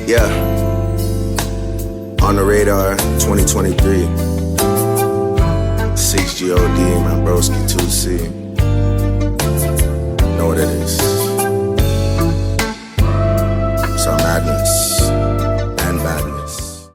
Yeah, on the radar 2023. 6GOD, my broski 2C. Know what it is. Some madness and badness.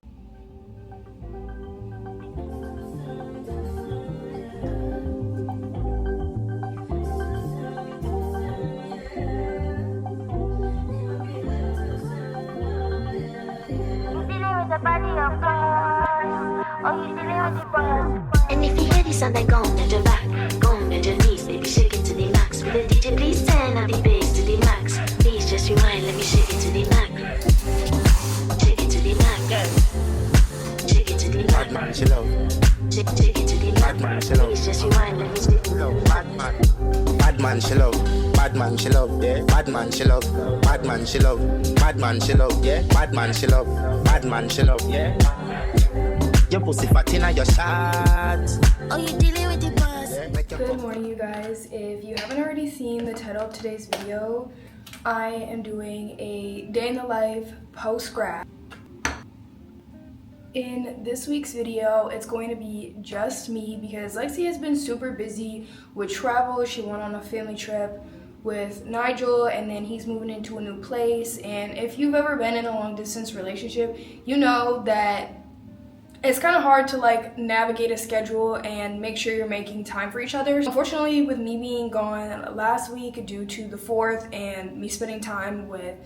And if you hear this sound, then go on to the back, go on to the knees, baby, shake it to the max. Will the DJ please turn up the bass to the max? Please just rewind, let me shake it to the max. Shake it to the max. Shake it to the max. Bad man, chill out. Shake it to the max. Bad man, chill out. Please just rewind, let me shake it to the max. Bad man. Bad man, chill out. Bad man, chill out. Yeah. Bad man, chill out. Bad man, chill out. Bad man, chill out. Yeah. Bad man, chill out. Bad man, chill out. Yeah. Your pussy fat inna your shot. Oh, you dealing with the boss? Yeah, Good morning, you guys. If you haven't already seen the title of today's video, I am doing a day in the life post-grad. In this week's video, it's going to be just me because Lexie has been super busy with travel. She went on a family trip with Nigel, and then he's moving into a new place. And if you've ever been in a long distance relationship, you know that it's kind of hard to like navigate a schedule and make sure you're making time for each other. Unfortunately, with me being gone last week due to the 4th and me spending time with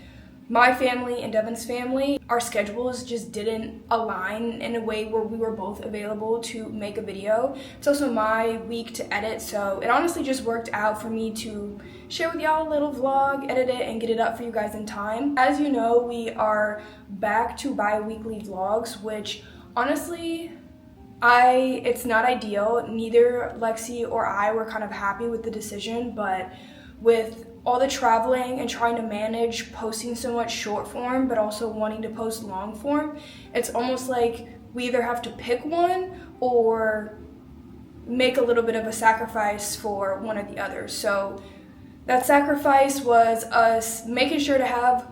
my family and Devin's family, our schedules just didn't align in a way where we were both available to make a video. It's also my week to edit, so it honestly just worked out for me to share with y'all a little vlog, edit it, and get it up for you guys in time. As you know, we are back to bi-weekly vlogs, which honestly, it's not ideal. Neither Lexie or I were kind of happy with the decision, but with all the traveling and trying to manage posting so much short form, but also wanting to post long form, it's almost like we either have to pick one or make a little bit of a sacrifice for one or the other. So that sacrifice was us making sure to have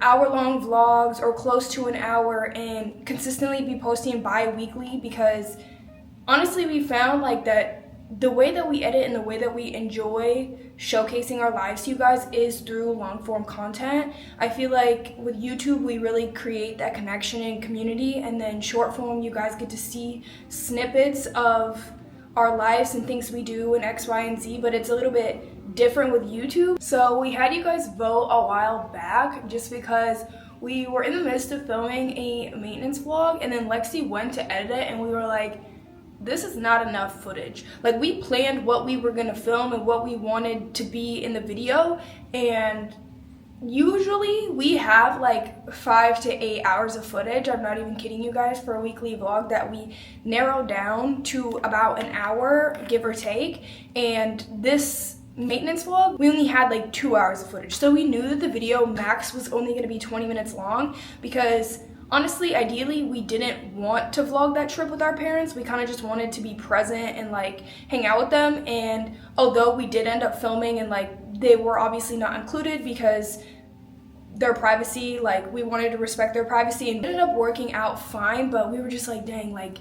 hour-long vlogs or close to an hour and consistently be posting bi-weekly, because honestly we found like that the way that we edit and the way that we enjoy showcasing our lives to you guys is through long-form content. I feel like with YouTube we really create that connection and community, and then short form you guys get to see snippets of our lives and things we do in X, Y, and Z, but it's a little bit different with YouTube. So we had you guys vote a while back just because we were in the midst of filming a maintenance vlog, and then Lexie went to edit it and we were like, this is not enough footage. Like, we planned what we were gonna film and what we wanted to be in the video, and usually we have like 5 to 8 hours of footage. I'm not even kidding you guys, for a weekly vlog that we narrowed down to about an hour, give or take. And this maintenance vlog, we only had like 2 hours of footage. So we knew that the video max was only gonna be 20 minutes long because honestly, ideally, we didn't want to vlog that trip with our parents. We kind of just wanted to be present and like hang out with them. And although we did end up filming and like they were obviously not included because their privacy, like we wanted to respect their privacy, and it ended up working out fine, but we were just like, dang, like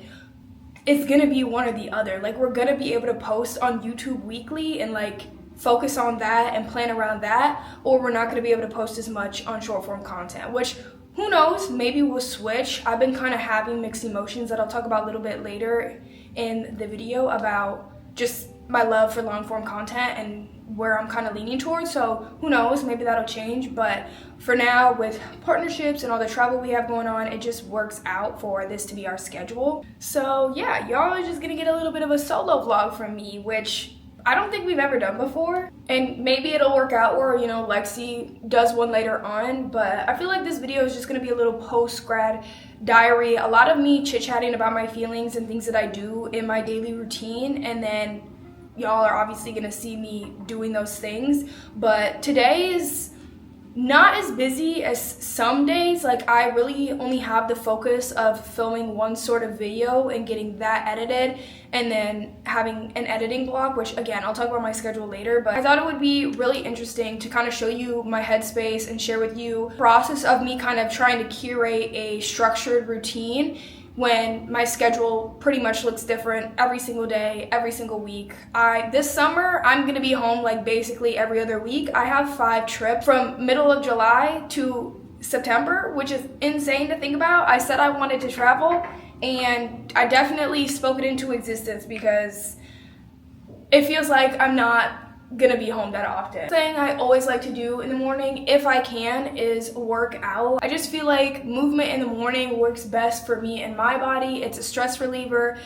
it's gonna be one or the other. Like, we're gonna be able to post on YouTube weekly and like focus on that and plan around that, or we're not gonna be able to post as much on short form content, which who knows, maybe we'll switch. I've been kind of having mixed emotions that I'll talk about a little bit later in the video about just my love for long form content and where I'm kind of leaning towards. So who knows, maybe that'll change. But for now, with partnerships and all the travel we have going on, it just works out for this to be our schedule. So yeah, y'all are just gonna get a little bit of a solo vlog from me, which I don't think we've ever done before, and maybe it'll work out where, you know, Lexie does one later on, but I feel like this video is just gonna be a little post-grad diary, a lot of me chit-chatting about my feelings and things that I do in my daily routine, and then y'all are obviously gonna see me doing those things. But today is not as busy as some days. Like, I really only have the focus of filming one sort of video and getting that edited, and then having an editing block, which again, I'll talk about my schedule later. But I thought it would be really interesting to kind of show you my headspace and share with you the process of me kind of trying to curate a structured routine when my schedule pretty much looks different every single day, every single week. This summer, I'm gonna be home like basically every other week. I have 5 trips from middle of July to September, which is insane to think about. I said I wanted to travel, and I definitely spoke it into existence because it feels like I'm not gonna be home that often. Thing I always like to do in the morning, if I can, is work out. I just feel like movement in the morning works best for me and my body. It's a stress reliever.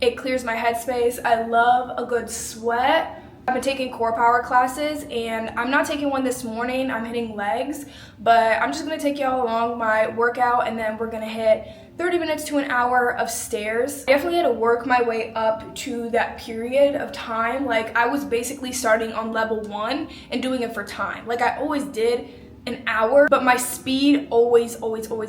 It clears my headspace. I love a good sweat. I've been taking core power classes, and I'm not taking one this morning. I'm hitting legs, but I'm just gonna take y'all along my workout, and then we're gonna hit 30 minutes to an hour of stairs. I definitely had to work my way up to that period of time. Like, I was basically starting on level 1 and doing it for time. Like, I always did an hour, but my speed always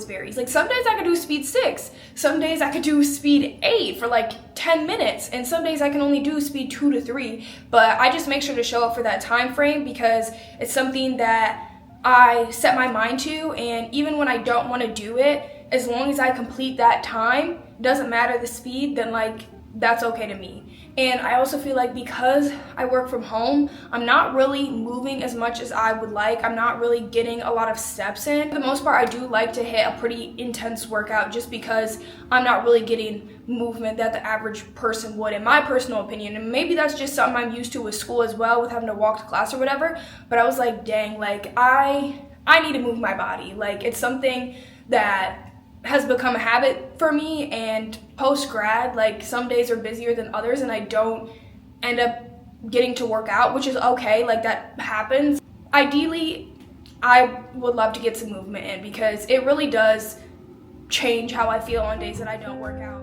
varies. Like, some days I could do speed 6, some days I could do speed 8 for like 10 minutes, and some days I can only do speed 2 to 3. But I just make sure to show up for that time frame because it's something that I set my mind to, and even when I don't want to do it, as long as I complete that time, doesn't matter the speed, then like that's okay to me. And I also feel like because I work from home, I'm not really moving as much as I would like. I'm not really getting a lot of steps in. For the most part, I do like to hit a pretty intense workout just because I'm not really getting movement that the average person would, in my personal opinion. And maybe that's just something I'm used to with school as well, with having to walk to class or whatever. But I was like, dang, like I need to move my body. Like, it's something that has become a habit for me, and post-grad, like, some days are busier than others and I don't end up getting to work out, which is okay, like, that happens. Ideally, I would love to get some movement in because it really does change how I feel on days that I don't work out.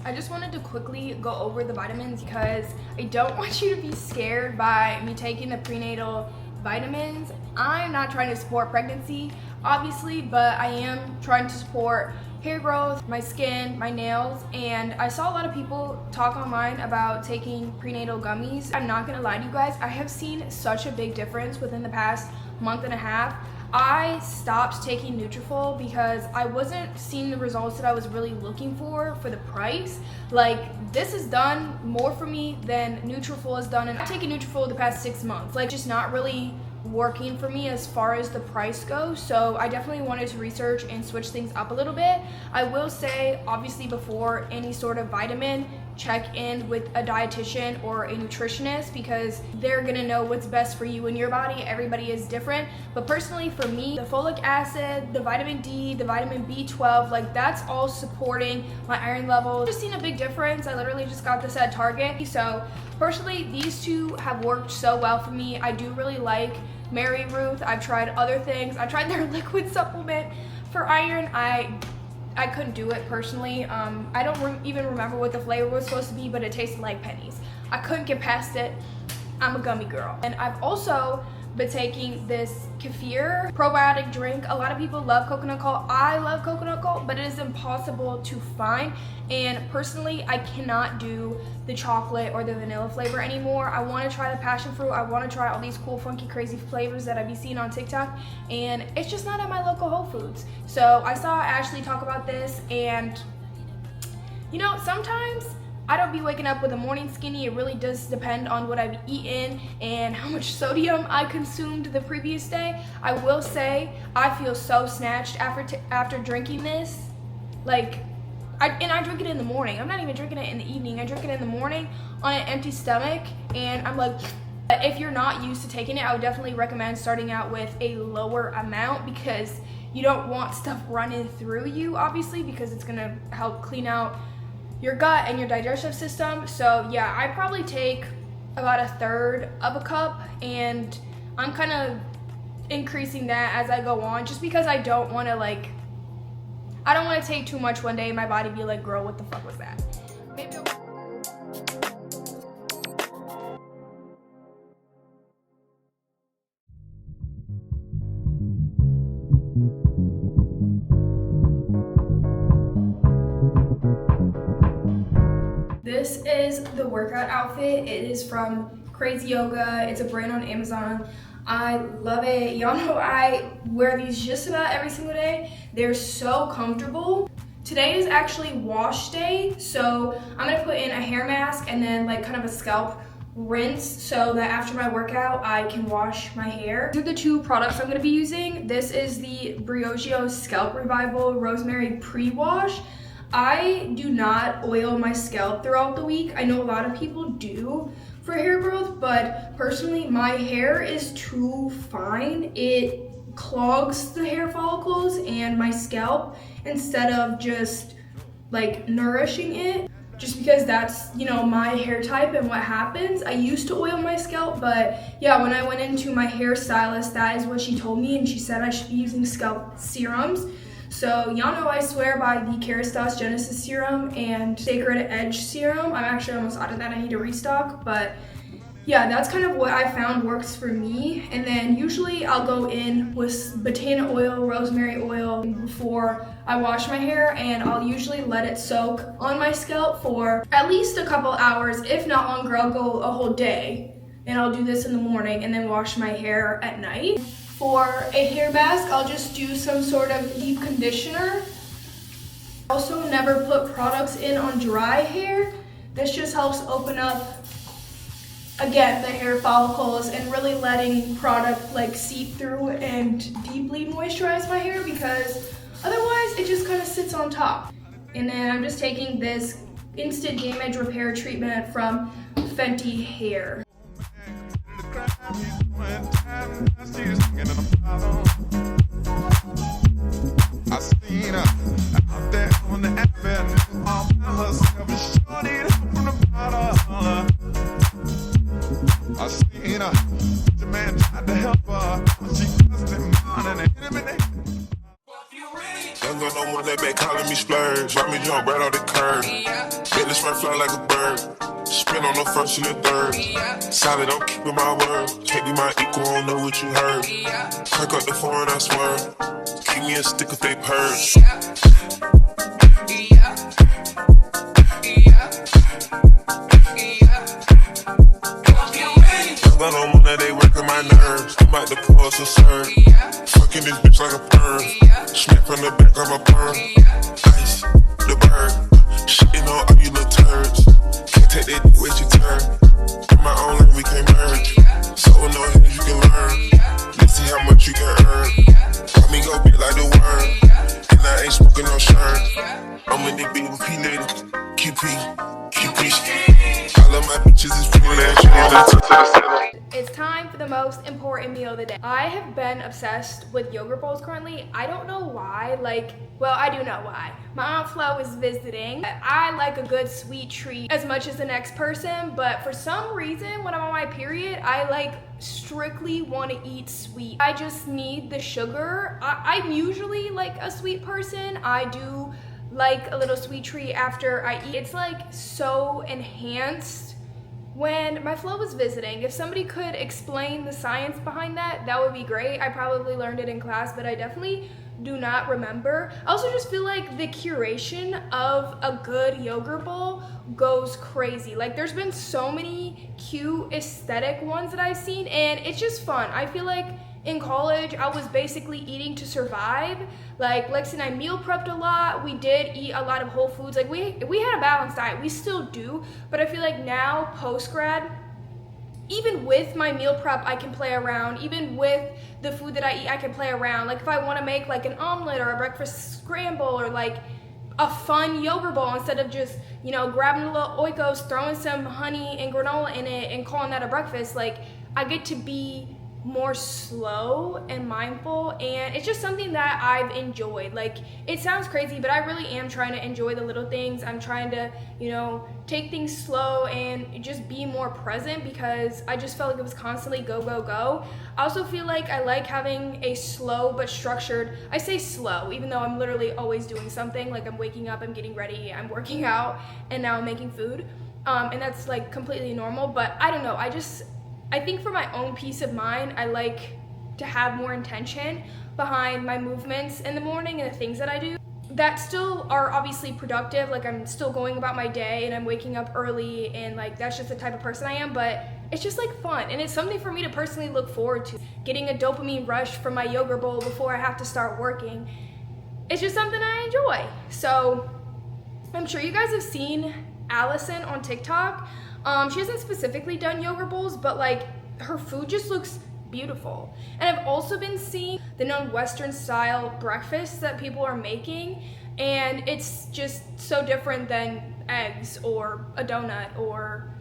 I just wanted to quickly go over the vitamins because I don't want you to be scared by me taking the prenatal vitamins. I'm not trying to support pregnancy, obviously, but I am trying to support hair growth, my skin, my nails, and I saw a lot of people talk online about taking prenatal gummies. I'm not gonna lie to you guys, I have seen such a big difference within the past month and a half. I stopped taking Nutrafol because I wasn't seeing the results that I was really looking for the price. Like, this has done more for me than Nutrafol has done, and I've taken Nutrafol the past 6 months. Like, just not really working for me as far as the price goes, so I definitely wanted to research and switch things up a little bit. I will say, obviously, before any sort of vitamin, check in with a dietitian or a nutritionist because they're gonna know what's best for you and your body. Everybody is different, but personally for me, the folic acid, the vitamin D, the vitamin B12, like, that's all supporting my iron level. I've just seen a big difference. I literally just got this at Target, so personally these two have worked so well for me. I do really like Mary Ruth. I've tried other things. I tried their liquid supplement for iron. I couldn't do it personally. I don't even remember what the flavor was supposed to be, but it tasted like pennies. I couldn't get past it. I'm a gummy girl. And I've also been taking this kefir probiotic drink. A lot of people love coconut cold. I love coconut cold, but it is impossible to find. And personally, I cannot do the chocolate or the vanilla flavor anymore. I want to try the passion fruit. I want to try all these cool, funky, crazy flavors that I've been seeing on TikTok, and it's just not at my local Whole Foods. So I saw Ashley talk about this, and you know, sometimes I don't be waking up with a morning skinny. It really does depend on what I've eaten and how much sodium I consumed the previous day. I will say I feel so snatched after drinking this. Like, I drink it in the morning. I'm not even drinking it in the evening. I drink it in the morning on an empty stomach, and I'm like, if you're not used to taking it, I would definitely recommend starting out with a lower amount because you don't want stuff running through you, obviously, because it's gonna help clean out your gut and your digestive system. So yeah, I probably take about 1/3 of a cup, and I'm kind of increasing that as I go on, just because I don't want to take too much one day and my body be like, girl, what the fuck was that? Maybe This is the workout outfit. It is from Crazy Yoga. It's a brand on Amazon. I love it. Y'all know I wear these just about every single day. They're so comfortable. Today is actually wash day, so I'm gonna put in a hair mask and then like kind of a scalp rinse so that after my workout I can wash my hair. These are the two products I'm gonna be using. This is the Briogeo Scalp Revival Rosemary Pre-Wash. I do not oil my scalp throughout the week. I know a lot of people do for hair growth, but personally my hair is too fine. It clogs the hair follicles and my scalp instead of just like nourishing it, just because that's, you know, my hair type and what happens. I used to oil my scalp, but yeah, when I went into my hairstylist, that is what she told me, and she said I should be using scalp serums. So y'all know I swear by the Kerastase Genesis serum and Sacred Edge serum. I'm actually almost out of that. I need to restock, but yeah, that's kind of what I found works for me. And then usually I'll go in with botana oil, rosemary oil before I wash my hair, and I'll usually let it soak on my scalp for at least a couple hours. If not longer, I'll go a whole day, and I'll do this in the morning and then wash my hair at night. For a hair mask, I'll just do some sort of deep conditioner. Also, never put products in on dry hair. This just helps open up, again, the hair follicles and really letting product like seep through and deeply moisturize my hair, because otherwise it just kind of sits on top. And then I'm just taking this instant damage repair treatment from Fenty Hair. I seen her out there on the avenue, all by herself, and shorty from the bottom. I seen her, the man tried to help her, but she cussed him out and hit him in the head. Young girl don't want that back calling me splurge. Watch me jump right off the curb. Make this right fly like a bird. Spin on the first and the third. Solid, I'm keeping my word. Can't be my equal, I don't know what you heard. Crack up the phone, I swear. Keep me a stick if they purge. I don't want that, they working my nerves. I'm about to pull us a serve. Fucking this bitch like a perm. Snap from the back of a perm. Ice, the bird. Shitting on all you little turds. Can't take that dick with your turn. In my own lane, we can't merge. So no hands you can learn. Let's see how much you can earn. Let me go big like the worm. And I ain't smoking no shirt. I'm in the BVP lady. QP. All of my bitches is pretty that. It's time for the most important meal of the day. I have been obsessed with yogurt bowls currently. I don't know why, well, I do know why. My Aunt Flo is visiting. I like a good sweet treat as much as the next person, but for some reason, when I'm on my period, I strictly want to eat sweet. I just need the sugar. I'm usually a sweet person. I do like a little sweet treat after I eat. It's so enhanced. When my Flo was visiting, if somebody could explain the science behind that, that would be great. I probably learned it in class, but I definitely do not remember. I also just feel like the curation of a good yogurt bowl goes crazy. There's been so many cute aesthetic ones that I've seen, and it's just fun. I feel like in college, I was basically eating to survive. Lexie and I meal prepped a lot. We did eat a lot of whole foods. We had a balanced diet. We still do, but I feel like now, post-grad, even with my meal prep, I can play around. Even with the food that I eat, I can play around. If I want to make an omelet or a breakfast scramble or a fun yogurt bowl, instead of just, grabbing a little Oikos, throwing some honey and granola in it and calling that a breakfast, I get to be more slow and mindful, and it's just something that I've enjoyed. Like, it sounds crazy, but I really am trying to enjoy the little things. I'm trying to, you know, take things slow and just be more present, because I just felt like it was constantly go, go, go. I also feel like I like having a slow but structured, I say slow, even though I'm literally always doing something. Like, I'm waking up, I'm getting ready, I'm working out, and now I'm making food. And that's like completely normal, but I don't know, I think for my own peace of mind, I like to have more intention behind my movements in the morning and the things that I do that still are obviously productive. Like, I'm still going about my day and I'm waking up early, and like, that's just the type of person I am, but it's just like fun, and it's something for me to personally look forward to. Getting a dopamine rush from my yogurt bowl before I have to start working, it's just something I enjoy. So I'm sure you guys have seen Allison on TikTok. She hasn't specifically done yogurt bowls, but like, her food just looks beautiful. And I've also been seeing the known Western style breakfasts that people are making, and it's just so different than eggs or a donut or,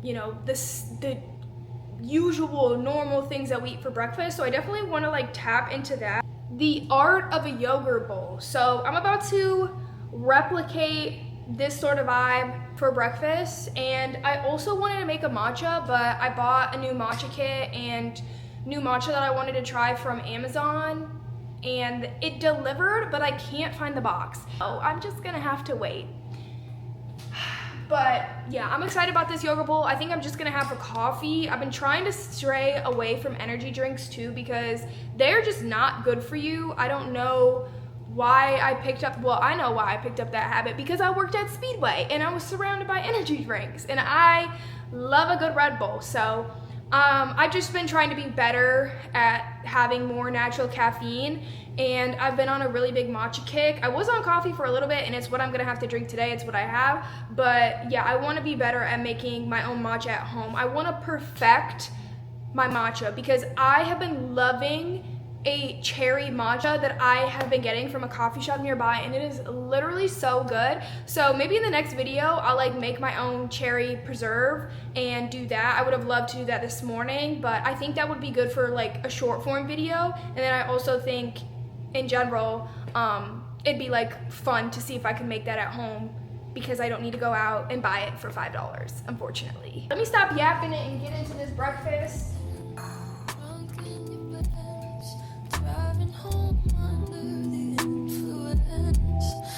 you know, the usual normal things that we eat for breakfast. So I definitely want to like tap into that. The art of a yogurt bowl. So I'm about to replicate this sort of vibe for breakfast, and I also wanted to make a matcha, but I bought a new matcha kit and new matcha that I wanted to try from Amazon, and it delivered, but I can't find the box. Oh, I'm just gonna have to wait. But yeah, I'm excited about this yogurt bowl. I think I'm just gonna have a coffee. I've been trying to stray away from energy drinks too, because they're just not good for you. I don't know why I picked up, well, I know why I picked up that habit, because I worked at Speedway and I was surrounded by energy drinks, and I love a good Red Bull. So I've just been trying to be better at having more natural caffeine, and I've been on a really big matcha kick. I was on coffee for a little bit, and it's what I'm gonna have to drink today. It's what I have. But yeah, I wanna be better at making my own matcha at home. I wanna perfect my matcha, because I have been loving a cherry matcha that I have been getting from a coffee shop nearby, and it is literally so good. So maybe in the next video I'll like make my own cherry preserve and do that. I would have loved to do that this morning, but I think that would be good for like a short form video. And then I also think in general it'd be like fun to see if I can make that at home, because I don't need to go out and buy it for $5, unfortunately. Let me stop yapping it and get into this breakfast.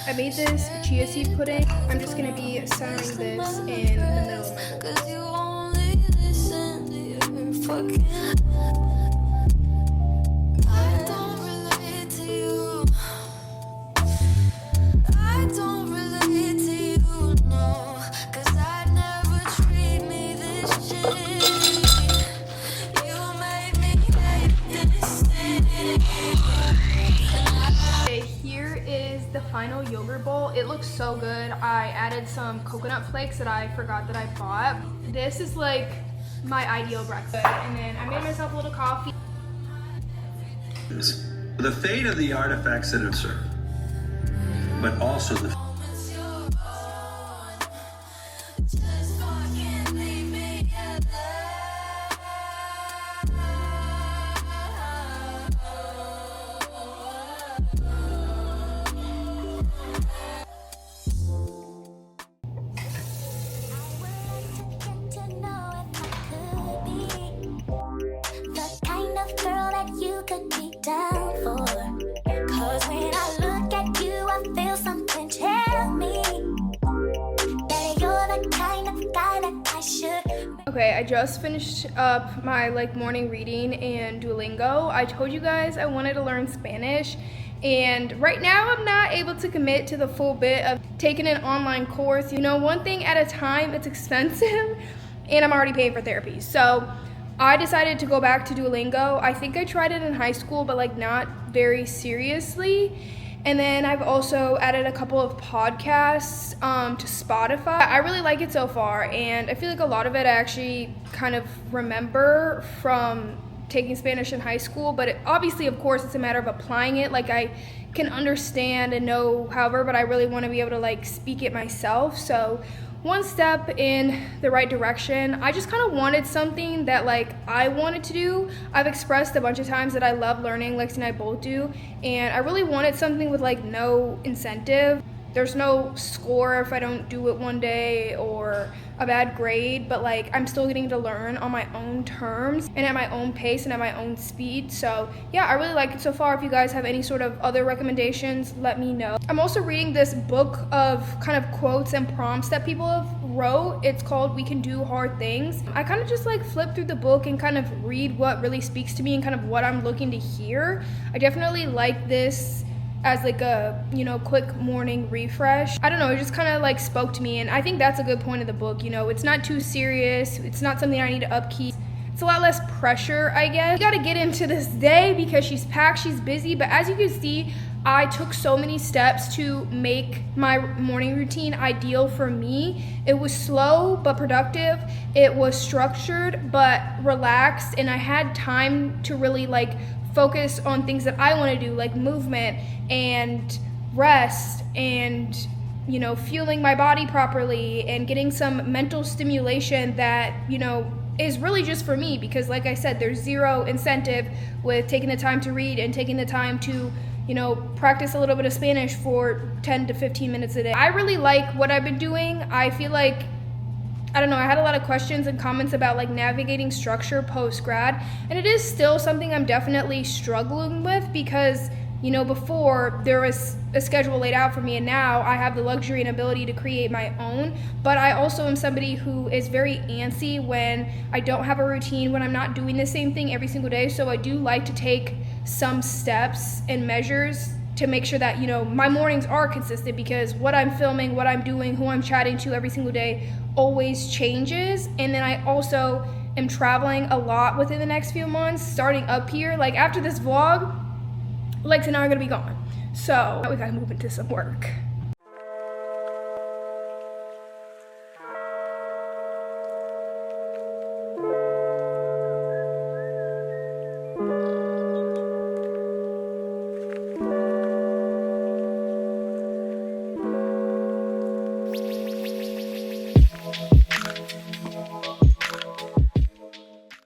I made this chia seed pudding. I'm just gonna be centering this in the middle of my bowl. The final yogurt bowl. It looks so good. I added some coconut flakes that I forgot that I bought. This is like my ideal breakfast. And then I made myself a little coffee. The fate of the artifacts that are served, but also the Okay, I just finished up my like morning reading and Duolingo. I told you guys I wanted to learn Spanish, and right now I'm not able to commit to the full bit of taking an online course. You know, one thing at a time. It's expensive, and I'm already paying for therapy. So I decided to go back to Duolingo. I think I tried it in high school, but like not very seriously. And then I've also added a couple of podcasts to Spotify. I really like it so far, and I feel like a lot of it I actually kind of remember from taking Spanish in high school, but obviously, of course, it's a matter of applying it. Like, I can understand and know, however, but I really want to be able to like speak it myself. So one step in the right direction. I just kind of wanted something that like I wanted to do. I've expressed a bunch of times that I love learning, Lexie and I both do, and I really wanted something with like no incentive. There's no score if I don't do it one day or a bad grade, but like I'm still getting to learn on my own terms and at my own pace and at my own speed. So yeah, I really like it so far. If you guys have any sort of other recommendations, let me know. I'm also reading this book of kind of quotes and prompts that people have wrote. It's called We Can Do Hard Things. I kind of just like flip through the book and kind of read what really speaks to me and kind of what I'm looking to hear. I definitely like this as like a, you know, quick morning refresh. I don't know, it just kind of like spoke to me, and I think that's a good point of the book. You know, it's not too serious, it's not something I need to upkeep. It's a lot less pressure, I guess. We gotta get into this day because she's packed, she's busy, but as you can see, I took so many steps to make my morning routine ideal for me. It was slow but productive. It was structured but relaxed, and I had time to really like focus on things that I want to do, like movement and rest and, you know, fueling my body properly and getting some mental stimulation that, you know, is really just for me, because like I said, there's zero incentive with taking the time to read and taking the time to, you know, practice a little bit of Spanish for 10 to 15 minutes a day. I really like what I've been doing. I feel like, I don't know, I had a lot of questions and comments about like navigating structure post-grad, and it is still something I'm definitely struggling with because, you know, before there was a schedule laid out for me, and now I have the luxury and ability to create my own. But I also am somebody who is very antsy when I don't have a routine, when I'm not doing the same thing every single day. So I do like to take some steps and measures to make sure that, you know, my mornings are consistent, because what I'm filming, what I'm doing, who I'm chatting to every single day always changes. And then I also am traveling a lot within the next few months, starting up here. Like after this vlog, Lex and I are gonna be gone. So we gotta move into some work.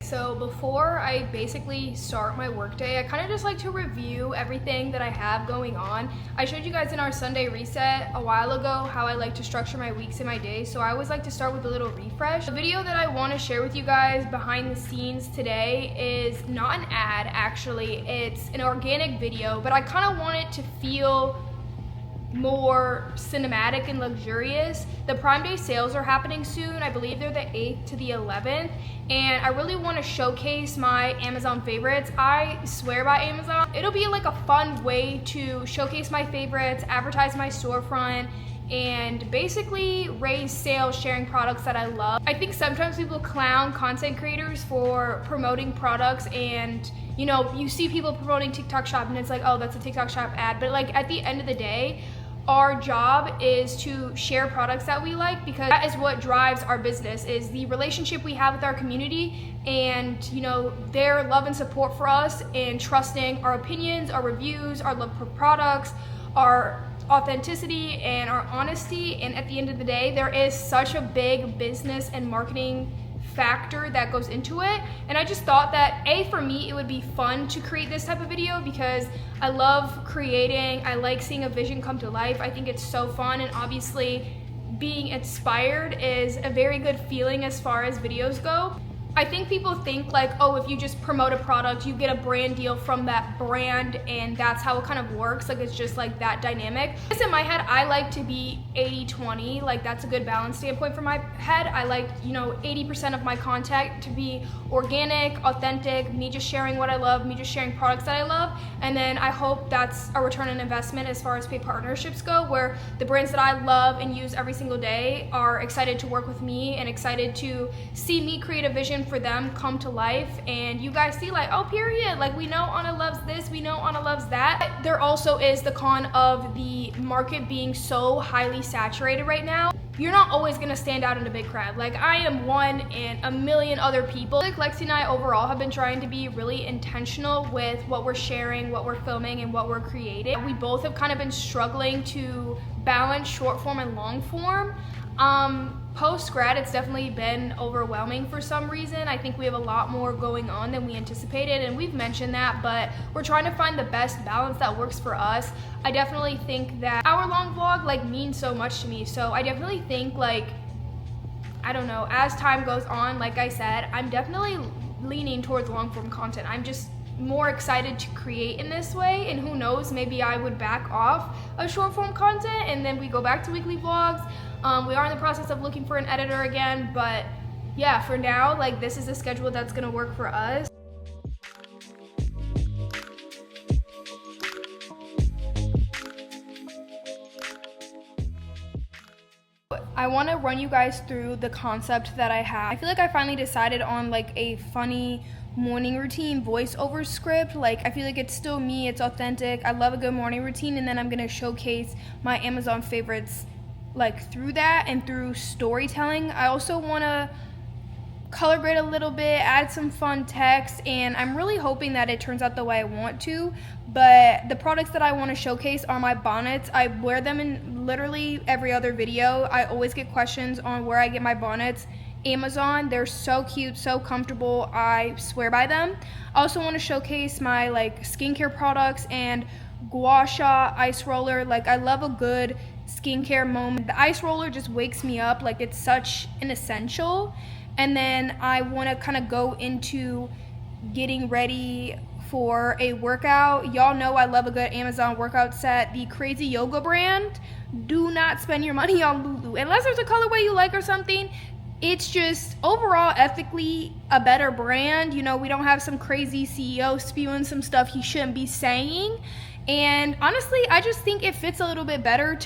So before I basically start my workday, I kind of just like to review everything that I have going on. I showed you guys in our Sunday reset a while ago how I like to structure my weeks and my days, so I always like to start with a little refresh. The video that I want to share with you guys behind the scenes today is not an ad, actually. It's an organic video, but I kind of want it to feel more cinematic and luxurious. The Prime Day sales are happening soon. I believe they're the 8th to the 11th, and I really want to showcase my Amazon favorites. I swear by Amazon. It'll be like a fun way to showcase my favorites, advertise my storefront, and basically raise sales sharing products that I love. I think sometimes people clown content creators for promoting products, and you know, you see people promoting TikTok Shop and it's like, oh, that's a TikTok Shop ad. But like at the end of the day, our job is to share products that we like, because that is what drives our business, is the relationship we have with our community and, you know, their love and support for us and trusting our opinions, our reviews, our love for products, our authenticity and our honesty. And at the end of the day, there is such a big business and marketing factor that goes into it, and I just thought that for me it would be fun to create this type of video, because I love creating, I like seeing a vision come to life. I think it's so fun, and obviously being inspired is a very good feeling as far as videos go. I think people think like, oh, if you just promote a product, you get a brand deal from that brand, and that's how it kind of works. Like, it's just like that dynamic. I guess in my head, I like to be 80-20. Like, that's a good balance standpoint for my head. I like, you know, 80% of my content to be organic, authentic, me just sharing what I love, me just sharing products that I love. And then I hope that's a return on investment as far as paid partnerships go, where the brands that I love and use every single day are excited to work with me and excited to see me create a vision for them come to life, and you guys see like, oh, period, like we know Anna loves this, we know Anna loves that. There also is the con of the market being so highly saturated right now. You're not always gonna stand out in a big crowd. Like, I am one and a million other people. Like, Lexie and I overall have been trying to be really intentional with what we're sharing, what we're filming, and what we're creating. We both have kind of been struggling to balance short form and long form. Post-grad, it's definitely been overwhelming for some reason. I think we have a lot more going on than we anticipated, and we've mentioned that, but we're trying to find the best balance that works for us. I definitely think that hour-long vlog like means so much to me, so I definitely think like, I don't know, as time goes on, like I said, I'm definitely leaning towards long-form content. I'm just more excited to create in this way, and who knows, maybe I would back off of short-form content and then we go back to weekly vlogs. We are in the process of looking for an editor again, but yeah, for now, like this is the schedule that's gonna work for us. I want to run you guys through the concept that I have. I feel like I finally decided on like a funny morning routine voiceover script. Like I feel like it's still me, it's authentic. I love a good morning routine, and then I'm gonna showcase my Amazon favorites like through that and through storytelling. I also want to color grade a little bit, add some fun text, and I'm really hoping that it turns out the way I want to. But the products that I want to showcase are my bonnets. I wear them in literally every other video. I always get questions on where I get my bonnets. Amazon, they're so cute, so comfortable, I swear by them. I also want to showcase my like skincare products and gua sha ice roller. Like I love a good skincare moment. The ice roller just wakes me up, like it's such an essential. And then I want to kind of go into getting ready for a workout. Y'all know I love a good Amazon workout set. The Crazy Yoga brand, do not spend your money on Lulu unless there's a colorway you like or something. It's just overall ethically a better brand. You know, we don't have some crazy CEO spewing some stuff he shouldn't be saying. And honestly, I just think it fits a little bit better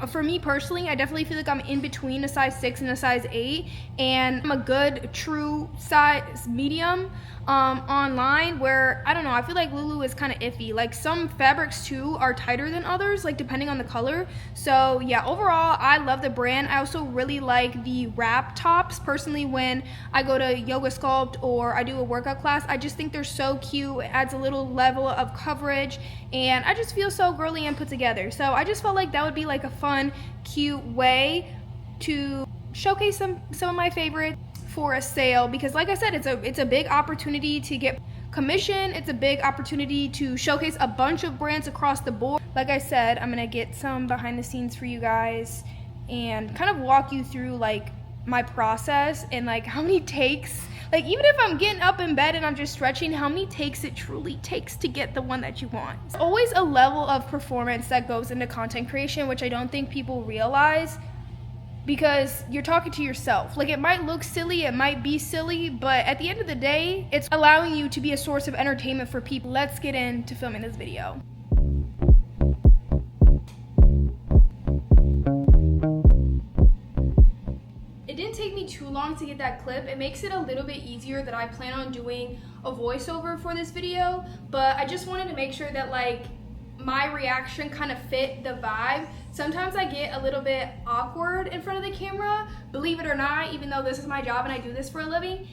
for me personally. I definitely feel like I'm in between a size 6 and a size 8, and I'm a good true size medium online, where I don't know, I feel like Lulu is kind of iffy. Like some fabrics too are tighter than others, like depending on the color. So yeah, overall I love the brand. I also really like the wrap tops personally. When I go to yoga sculpt or I do a workout class, I just think they're so cute. It adds a little level of coverage, and I just feel so girly and put together. So I just felt like that would be like a fun, cute way to showcase some of my favorites for a sale, because like I said, it's a big opportunity to get commission. It's a big opportunity to showcase a bunch of brands across the board. Like I said, I'm gonna get some behind the scenes for you guys and kind of walk you through like my process and like how many takes, like even if I'm getting up in bed and I'm just stretching, how many takes it truly takes to get the one that you want. There's always a level of performance that goes into content creation, which I don't think people realize, because you're talking to yourself. Like it might look silly, it might be silly, but at the end of the day, it's allowing you to be a source of entertainment for people. Let's get into filming this video. It didn't take me too long to get that clip. It makes it a little bit easier that I plan on doing a voiceover for this video, but I just wanted to make sure that like my reaction kind of fit the vibe. Sometimes I get a little bit awkward in front of the camera, believe it or not, even though this is my job and I do this for a living.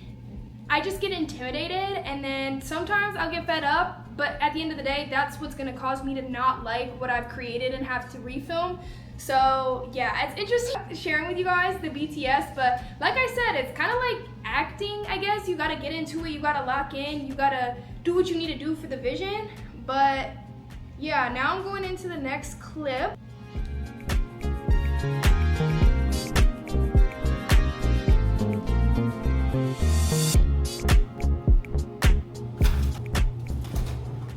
I just get intimidated, and then sometimes I'll get fed up, but at the end of the day, that's what's gonna cause me to not like what I've created and have to refilm. So yeah, it's interesting sharing with you guys the BTS, but like I said, it's kind of like acting, I guess. You gotta get into it, you gotta lock in, you gotta do what you need to do for the vision. But yeah, now I'm going into the next clip.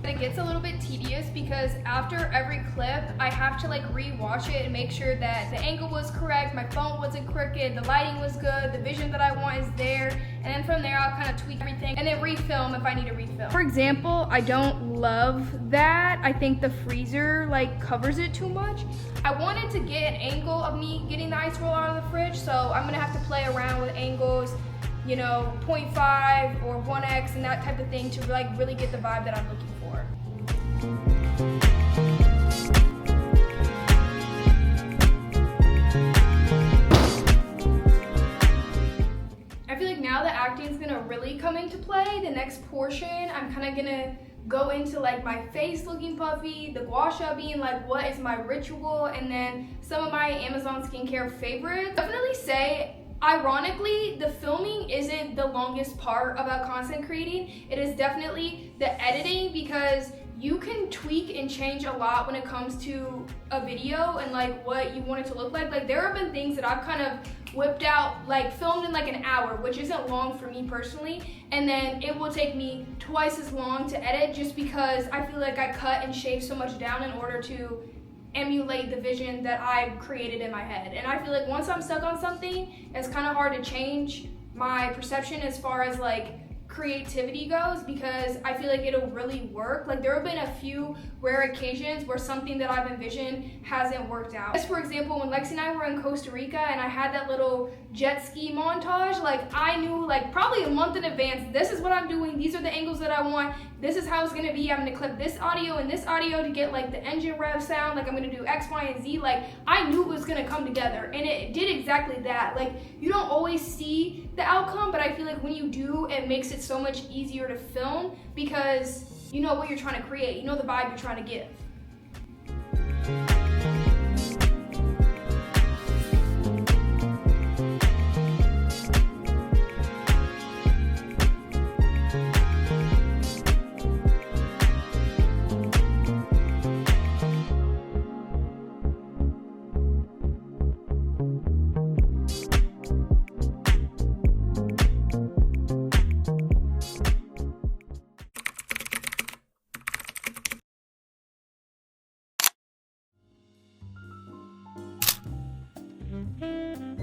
It gets a little bit tedious because after every clip, I have to like re-watch it and make sure that the angle was correct, my phone wasn't crooked, the lighting was good, the vision that I want is there, and then from there I'll kind of tweak everything and then refilm if I need to refilm. For example, I don't love that. I think the freezer like covers it too much. I wanted to get an angle of me getting the ice roll out of the fridge, so I'm gonna have to play around with angles, you know, 0.5 or 1x and that type of thing to like really get the vibe that I'm looking for. I feel like now the acting is gonna really come into play. The next portion, I'm kind of gonna go into like my face looking puffy, the gua sha being like what is my ritual, and then some of my Amazon skincare favorites. Definitely say, ironically, the filming isn't the longest part about content creating. It is definitely the editing, because you can tweak and change a lot when it comes to a video and like what you want it to look like. Like there have been things that I've kind of whipped out, like filmed in like an hour, which isn't long for me personally, and then it will take me twice as long to edit just because I feel like I cut and shave so much down in order to emulate the vision that I've created in my head. And I feel like once I'm stuck on something, it's kind of hard to change my perception as far as like creativity goes, because I feel like it'll really work. Like there have been a few rare occasions where something that I've envisioned hasn't worked out. As for example, when Lexie and I were in Costa Rica and I had that little jet ski montage, like I knew like probably a month in advance, this is what I'm doing, these are the angles that I want, this is how it's gonna be, I'm gonna clip this audio and this audio to get like the engine rev sound, like I'm gonna do X, Y, and Z. Like I knew it was gonna come together, and it did exactly that. Like you don't always see the outcome, but I feel like when you do, it makes it so much easier to film because you know what you're trying to create, you know the vibe you're trying to give.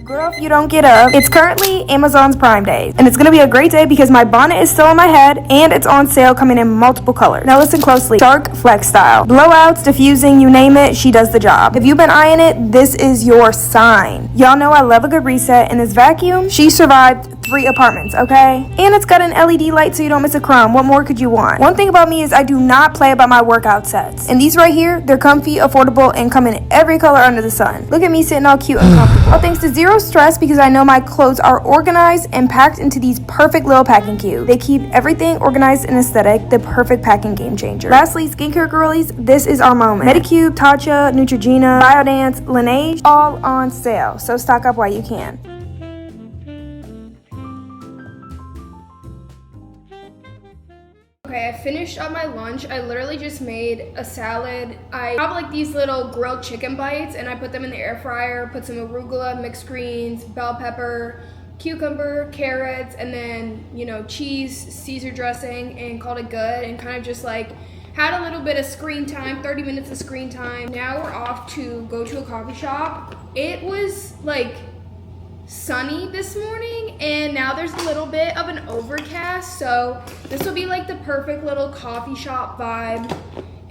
Girl, if you don't get up, it's currently Amazon's Prime Day, and it's gonna be a great day because my bonnet is still on my head and it's on sale, coming in multiple colors. Now listen closely. Dark flex style. Blowouts, diffusing, you name it, she does the job. If you've been eyeing it, this is your sign. Y'all know I love a good reset, and this vacuum, she survived 3 apartments, okay? And it's got an LED light so you don't miss a crumb. What more could you want? One thing about me is I do not play about my workout sets. And these right here, they're comfy, affordable, and come in every color under the sun. Look at me sitting all cute and comfortable. All thanks to zero stress, because I know my clothes are organized and packed into these perfect little packing cubes. They keep everything organized and aesthetic, the perfect packing game changer. Lastly, skincare girlies, this is our moment. Medicube, Tatcha, Neutrogena, Biodance, Laneige, all on sale. So stock up while you can. Okay, I finished up my lunch. I literally just made a salad. I have like these little grilled chicken bites and I put them in the air fryer, put some arugula, mixed greens, bell pepper, cucumber, carrots, and then, you know, cheese, Caesar dressing, and called it good, and kind of just like had a little bit of screen time, 30 minutes of screen time. Now we're off to go to a coffee shop. It was like sunny this morning, and now there's a little bit of an overcast, so this will be like the perfect little coffee shop vibe.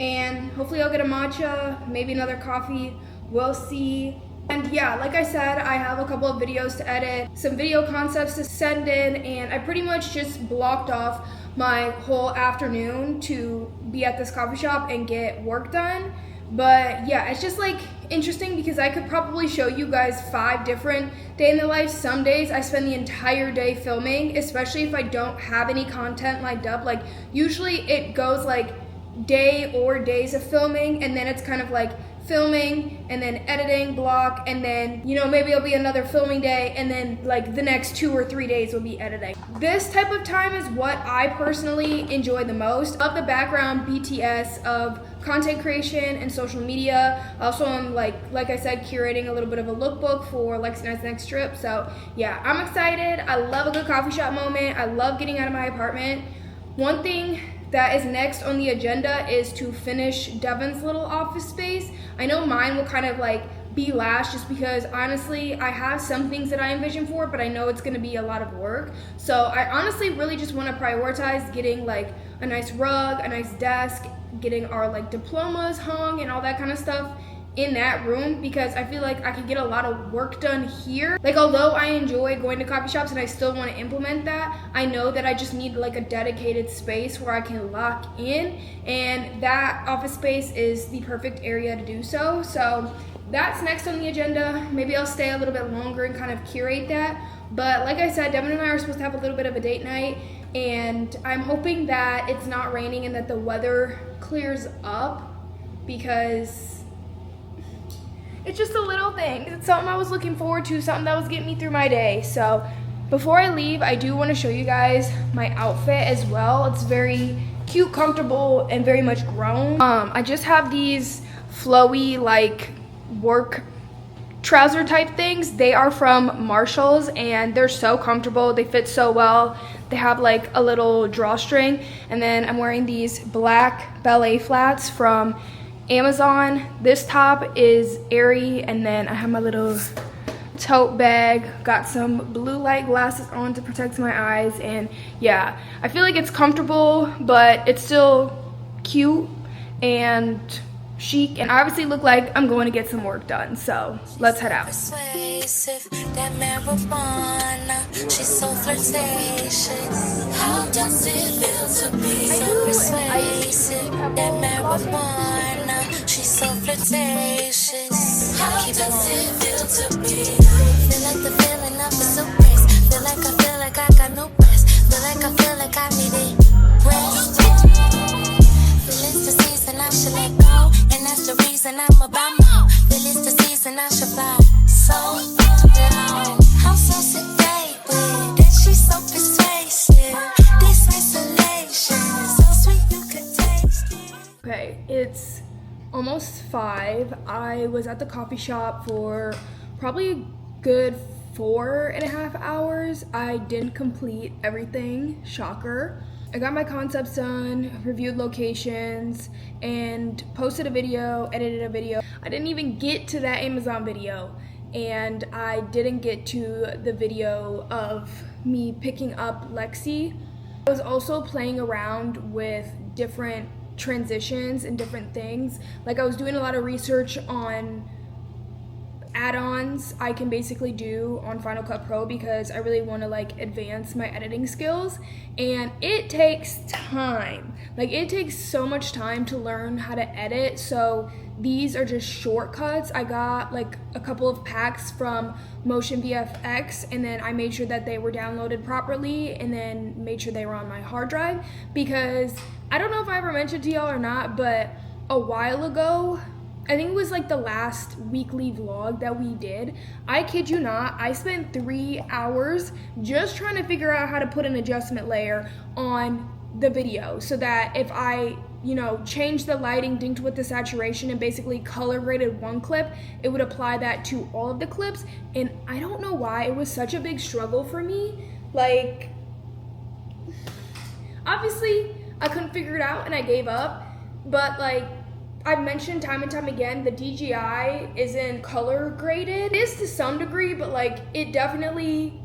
And hopefully I'll get a matcha, maybe another coffee, we'll see. And yeah, like I said, I have a couple of videos to edit, some video concepts to send in, and I pretty much just blocked off my whole afternoon to be at this coffee shop and get work done. But yeah, it's just like interesting because I could probably show you guys 5 different day in the life. Some days I spend the entire day filming, especially if I don't have any content lined up. Like usually it goes like day or days of filming, and then it's kind of like filming and then editing block, and then, you know, maybe it'll be another filming day, and then like the next 2 or 3 days will be editing. This type of time is what I personally enjoy the most. Of the background BTS of content creation and social media. Also, I'm like I said, curating a little bit of a lookbook for Lexie and I's next trip. So yeah, I'm excited. I love a good coffee shop moment. I love getting out of my apartment. One thing that is next on the agenda is to finish Devon's little office space. I know mine will kind of like be last just because honestly I have some things that I envision for it, but I know it's going to be a lot of work. So I honestly really just want to prioritize getting like a nice rug, a nice desk, getting our like diplomas hung and all that kind of stuff in that room, because I feel like I could get a lot of work done here. Like although I enjoy going to coffee shops and I still want to implement that, I know that I just need like a dedicated space where I can lock in, and that office space is the perfect area to do so. So that's next on the agenda. Maybe I'll stay a little bit longer and kind of curate that. But like I said, Devin and I are supposed to have a little bit of a date night, and I'm hoping that it's not raining and that the weather clears up, because it's just a little thing. It's something I was looking forward to, something that was getting me through my day. So before I leave, I do want to show you guys my outfit as well. It's very cute, comfortable, and very much grown. I just have these flowy like work trouser type things. They are from Marshall's and they're so comfortable. They fit so well. They have like a little drawstring, and then I'm wearing these black ballet flats from Amazon. This top is airy, and then I have my little tote bag, got some blue light glasses on to protect my eyes, and yeah, I feel like it's comfortable, but it's still cute and chic, and I obviously look like I'm going to get some work done, so let's head out. Persuasive, that marijuana, she's so flirtatious. How does it feel to be so persuasive? That marijuana, she's so flirtatious. How does it feel to be? Feel like the feeling of a surprise. Feel like I got no rest. Feel like I need it rest. Feelings the season I should let go, and that's the reason I'm about more. Feelings the season I should fly so low. I'm so sedated, and she's so persuasive. This isolation is so sweet you could taste it. Okay, it's almost 5. I was at the coffee shop for probably a good 4.5 hours. I didn't complete everything, shocker. I got my concepts done, reviewed locations, and posted a video, edited a video. I didn't even get to that Amazon video, and I didn't get to the video of me picking up Lexie. I was also playing around with different transitions and different things. Like, I was doing a lot of research on add-ons I can basically do on Final Cut Pro, because I really want to like advance my editing skills, and it takes time. Like, it takes so much time to learn how to edit, so these are just shortcuts. I got like a couple of packs from Motion VFX, and then I made sure that they were downloaded properly, and then made sure they were on my hard drive, because I don't know if I ever mentioned to y'all or not, but a while ago, I think it was like the last weekly vlog that we did, I kid you not, I spent 3 hours just trying to figure out how to put an adjustment layer on the video, so that if I, you know, changed the lighting, dinked with the saturation, and basically color graded one clip, it would apply that to all of the clips. And I don't know why it was such a big struggle for me. Like, obviously I couldn't figure it out and I gave up, but like I've mentioned time and time again, the DJI isn't color graded. It is to some degree, but like it definitely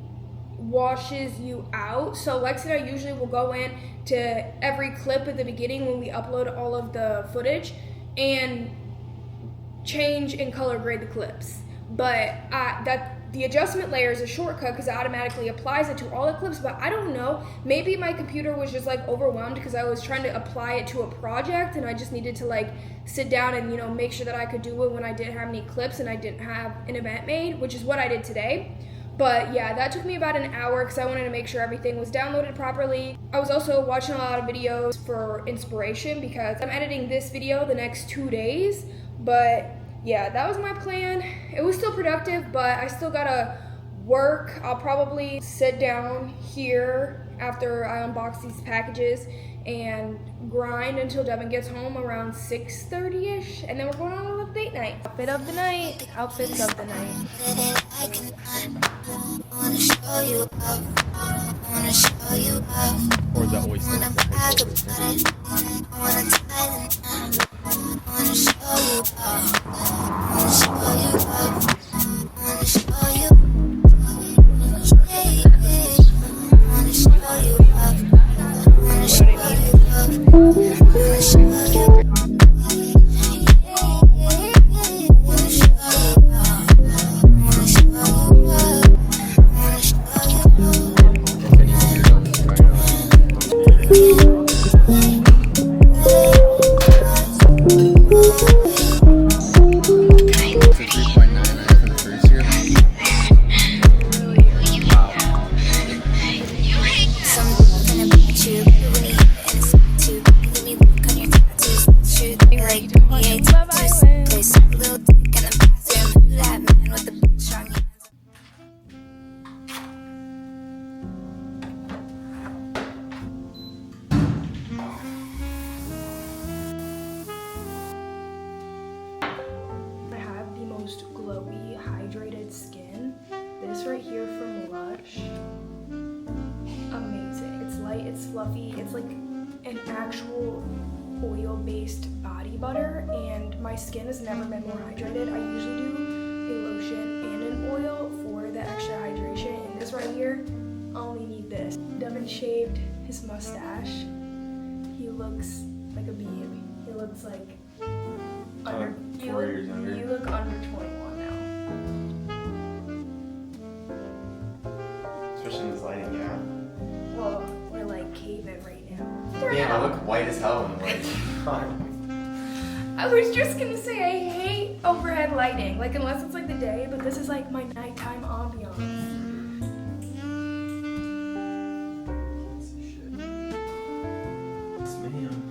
washes you out. So Lexie and I usually will go in to every clip at the beginning when we upload all of the footage and change and color grade the clips. But the adjustment layer is a shortcut because it automatically applies it to all the clips, but I don't know, maybe my computer was just like overwhelmed because I was trying to apply it to a project and I just needed to like sit down and, you know, make sure that I could do it when I didn't have any clips and I didn't have an event made, which is what I did today. But yeah, that took me about an hour because I wanted to make sure everything was downloaded properly. I was also watching a lot of videos for inspiration because I'm editing this video the next 2 days. But yeah, that was my plan. It was still productive, but I still gotta work. I'll probably sit down here after I unbox these packages and grind until Devin gets home around 6:30ish, and then we're going on a little date night. Outfit of the night, outfits of the night. Or the oyster. This right here from Lush. Amazing. It's light, it's fluffy, it's like an actual oil-based body butter, and my skin has never been more hydrated. I usually do a lotion and an oil for the extra hydration, and this right here, I only need this. Devin shaved his mustache. He looks like a baby. He looks like under 4 years younger. You look under 21 now. Especially in this lighting, yeah. Well, we're like caving right now. Damn, I look white as hell in the light. I was just gonna say I hate overhead lighting, like unless it's like the day, but this is like my nighttime ambiance. Yes, ma'am.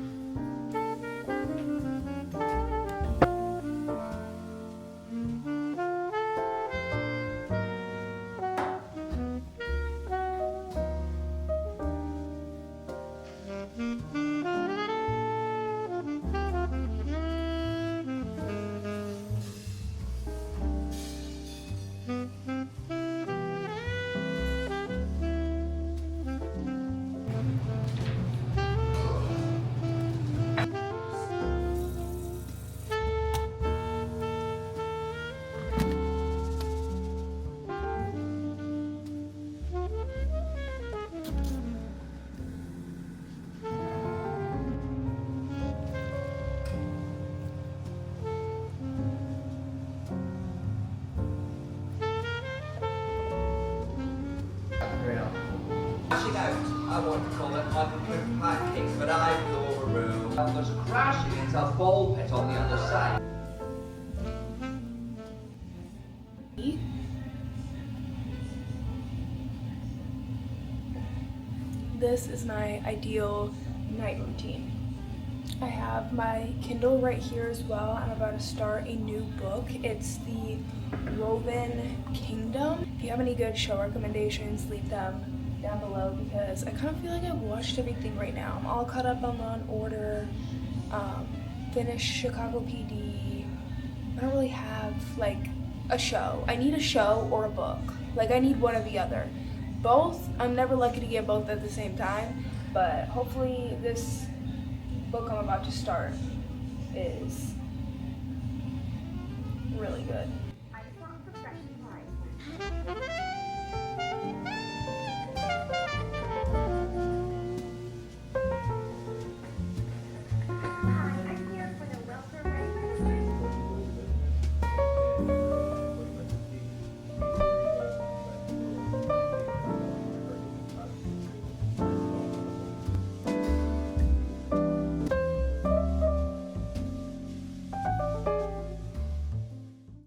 Crashing out, I want to call it uncooked pancakes, but I've overruled. There's a crashing into a ball pit on the other side. This is my ideal night routine. I have my Kindle right here as well. I'm about to start a new book. It's the Woven Kingdom. If you have any good show recommendations, leave them down below because I kind of feel like I've watched everything right now. I'm all caught up on Law & Order, finished Chicago PD. I don't really have like a show. I need a show or a book. Like I need one or the other. Both, I'm never lucky to get both at the same time, but hopefully this book I'm about to start is really good.